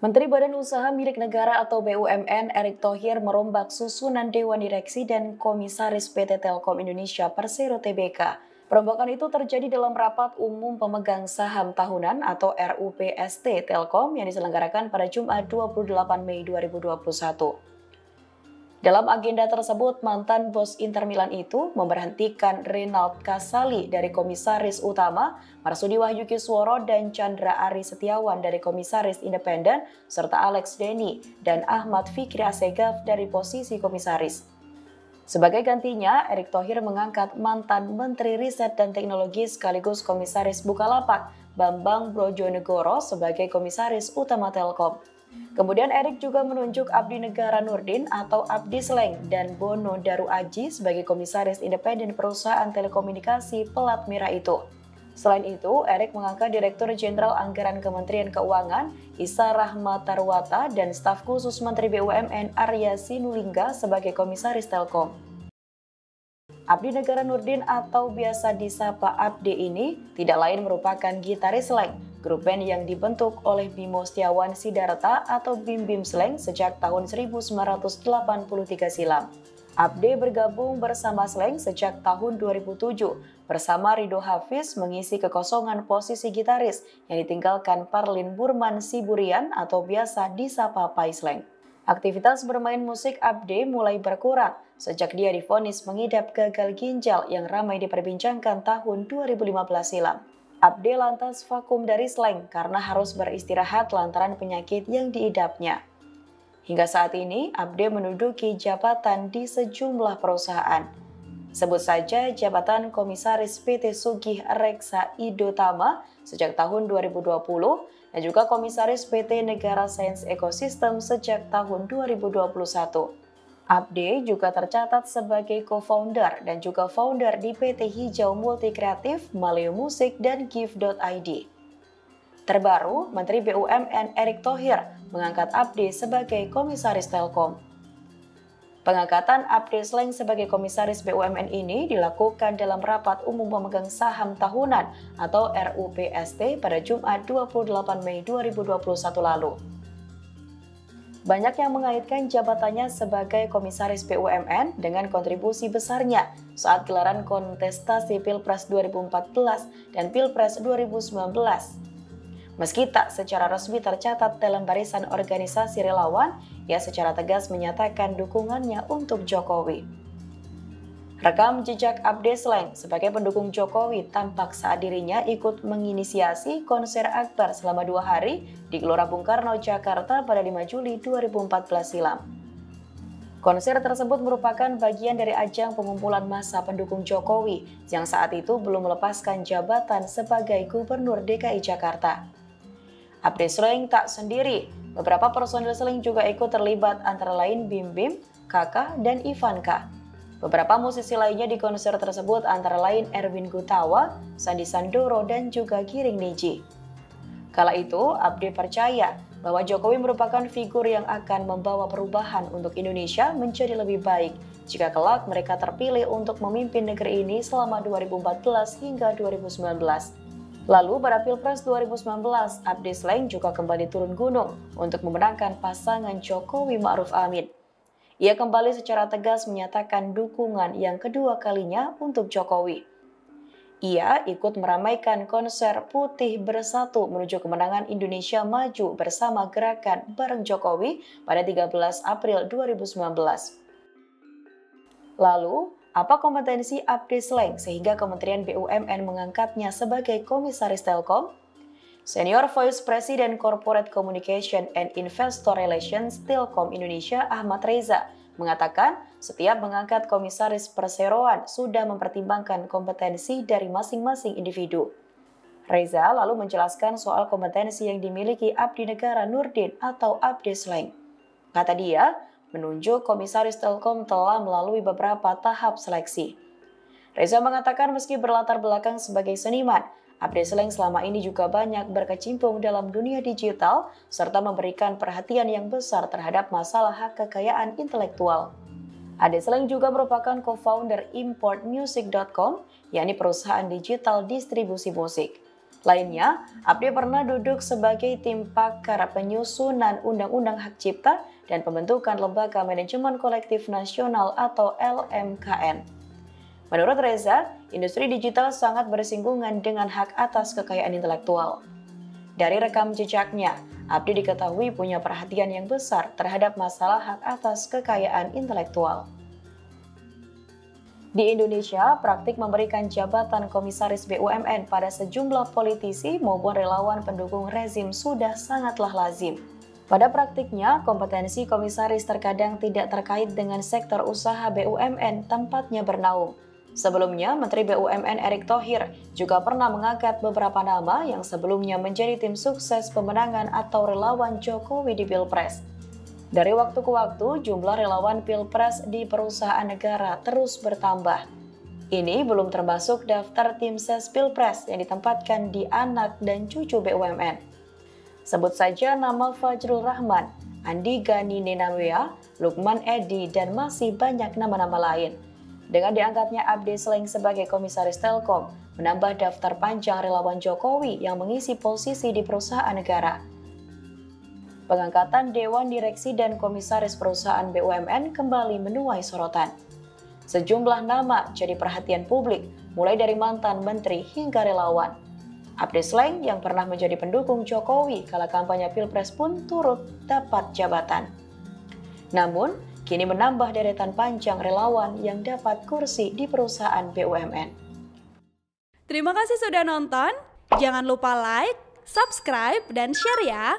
Menteri Badan Usaha Milik Negara atau BUMN Erick Thohir merombak susunan Dewan Direksi dan Komisaris PT Telkom Indonesia Persero Tbk. Perombakan itu terjadi dalam rapat umum pemegang saham tahunan atau RUPST Telkom yang diselenggarakan pada Jumat 28 Mei 2021. Dalam agenda tersebut, mantan bos Inter Milan itu memberhentikan Renald Kasali dari Komisaris Utama, Marsudi Wahyu Kisworo dan Chandra Ari Setiawan dari Komisaris Independen, serta Alex Denny dan Ahmad Fikri Assegaf dari posisi Komisaris. Sebagai gantinya, Erick Thohir mengangkat mantan Menteri Riset dan Teknologi sekaligus Komisaris Bukalapak, Bambang Brojonegoro sebagai Komisaris Utama Telkom. Kemudian Erick juga menunjuk Abdi Negara Nurdin atau Abdi Sleng dan Bono Daru Aji sebagai Komisaris Independen perusahaan telekomunikasi pelat merah itu. Selain itu, Erick mengangkat Direktur Jenderal Anggaran Kementerian Keuangan Isa Rahmatarwata dan staf khusus Menteri BUMN Arya Sinulinga sebagai Komisaris Telkom. Abdi Negara Nurdin atau biasa disapa Abdi ini tidak lain merupakan gitaris Sleng, grup band yang dibentuk oleh Bimo Setiawan Sidarta atau Bim Bim Sleng sejak tahun 1983 silam. Abdi bergabung bersama Sleng sejak tahun 2007 bersama Rido Hafiz mengisi kekosongan posisi gitaris yang ditinggalkan Parlin Burman Siburian atau biasa disapa Pai Sleng. Aktivitas bermain musik Abdi mulai berkurang sejak dia divonis mengidap gagal ginjal yang ramai diperbincangkan tahun 2015 silam. Abdi lantas vakum dari Sleng karena harus beristirahat lantaran penyakit yang diidapnya. Hingga saat ini, Abdi menduduki jabatan di sejumlah perusahaan. Sebut saja jabatan Komisaris PT Sugih Reksa Idotama sejak tahun 2020 dan juga Komisaris PT Negara Sains Ekosistem sejak tahun 2021. Abdi juga tercatat sebagai co-founder dan juga founder di PT Hijau Multi Kreatif, Maleo Musik, dan Gift.id. Terbaru, Menteri BUMN Erick Thohir mengangkat Abdi sebagai Komisaris Telkom. Pengangkatan Abdi Sleng sebagai Komisaris BUMN ini dilakukan dalam rapat umum pemegang saham tahunan atau RUPST pada Jumat 28 Mei 2021 lalu. Banyak yang mengaitkan jabatannya sebagai Komisaris BUMN dengan kontribusi besarnya saat gelaran kontestasi Pilpres 2014 dan Pilpres 2019. Meski tak secara resmi tercatat dalam barisan organisasi relawan, ia secara tegas menyatakan dukungannya untuk Jokowi. Rekam jejak Abdi Sleng sebagai pendukung Jokowi tampak saat dirinya ikut menginisiasi konser akbar selama 2 hari di Gelora Bung Karno, Jakarta pada 5 Juli 2014 silam. Konser tersebut merupakan bagian dari ajang pengumpulan massa pendukung Jokowi yang saat itu belum melepaskan jabatan sebagai Gubernur DKI Jakarta. Abdi Sleng tak sendiri, beberapa personil Sleng juga ikut terlibat antara lain Bim Bim, Kaka, dan Ivanka. Beberapa musisi lainnya di konser tersebut antara lain Erwin Gutawa, Sandi Sandoro, dan juga Giring Niji. Kala itu, Abdi percaya bahwa Jokowi merupakan figur yang akan membawa perubahan untuk Indonesia menjadi lebih baik jika kelak mereka terpilih untuk memimpin negeri ini selama 2014 hingga 2019. Lalu pada Pilpres 2019, Abdi Sleng juga kembali turun gunung untuk memenangkan pasangan Jokowi Ma'ruf Amin. Ia kembali secara tegas menyatakan dukungan yang kedua kalinya untuk Jokowi. Ia ikut meramaikan konser Putih Bersatu menuju kemenangan Indonesia Maju bersama Gerakan bareng Jokowi pada 13 April 2019. Lalu, apa kompetensi Abdi Sleng sehingga Kementerian BUMN mengangkatnya sebagai Komisaris Telkom? Senior Vice President Corporate Communication and Investor Relations Telkom Indonesia Ahmad Reza mengatakan setiap mengangkat komisaris perseroan sudah mempertimbangkan kompetensi dari masing-masing individu. Reza lalu menjelaskan soal kompetensi yang dimiliki Abdi Negara Nurdin atau Abdi Sleng. Kata dia, menunjuk Komisaris Telkom telah melalui beberapa tahap seleksi. Reza mengatakan meski berlatar belakang sebagai seniman, Abdi Sleng selama ini juga banyak berkecimpung dalam dunia digital serta memberikan perhatian yang besar terhadap masalah hak kekayaan intelektual. Abdi Sleng juga merupakan co-founder ImportMusic.com, yakni perusahaan digital distribusi musik. Lainnya, Abdi pernah duduk sebagai tim pakar penyusunan Undang-Undang Hak Cipta dan pembentukan Lembaga Manajemen Kolektif Nasional atau LMKN. Menurut Reza, industri digital sangat bersinggungan dengan hak atas kekayaan intelektual. Dari rekam jejaknya, Abdi diketahui punya perhatian yang besar terhadap masalah hak atas kekayaan intelektual. Di Indonesia, praktik memberikan jabatan komisaris BUMN pada sejumlah politisi maupun relawan pendukung rezim sudah sangatlah lazim. Pada praktiknya, kompetensi komisaris terkadang tidak terkait dengan sektor usaha BUMN tempatnya bernaung. Sebelumnya, Menteri BUMN Erick Thohir juga pernah mengangkat beberapa nama yang sebelumnya menjadi tim sukses pemenangan atau relawan Jokowi di Pilpres. Dari waktu ke waktu, jumlah relawan Pilpres di perusahaan negara terus bertambah. Ini belum termasuk daftar tim ses Pilpres yang ditempatkan di anak dan cucu BUMN. Sebut saja nama Fajrul Rahman, Andi Gani Nenawea, Lukman Edi, dan masih banyak nama-nama lain. Dengan diangkatnya Abdi Sleng sebagai komisaris Telkom, menambah daftar panjang relawan Jokowi yang mengisi posisi di perusahaan negara. Pengangkatan Dewan Direksi dan Komisaris Perusahaan BUMN kembali menuai sorotan. Sejumlah nama jadi perhatian publik, mulai dari mantan menteri hingga relawan. Abdi Sleng yang pernah menjadi pendukung Jokowi kala kampanye Pilpres pun turut dapat jabatan. Namun, kini menambah deretan panjang relawan yang dapat kursi di perusahaan BUMN. Terima kasih sudah nonton. Jangan lupa like, subscribe, dan share ya.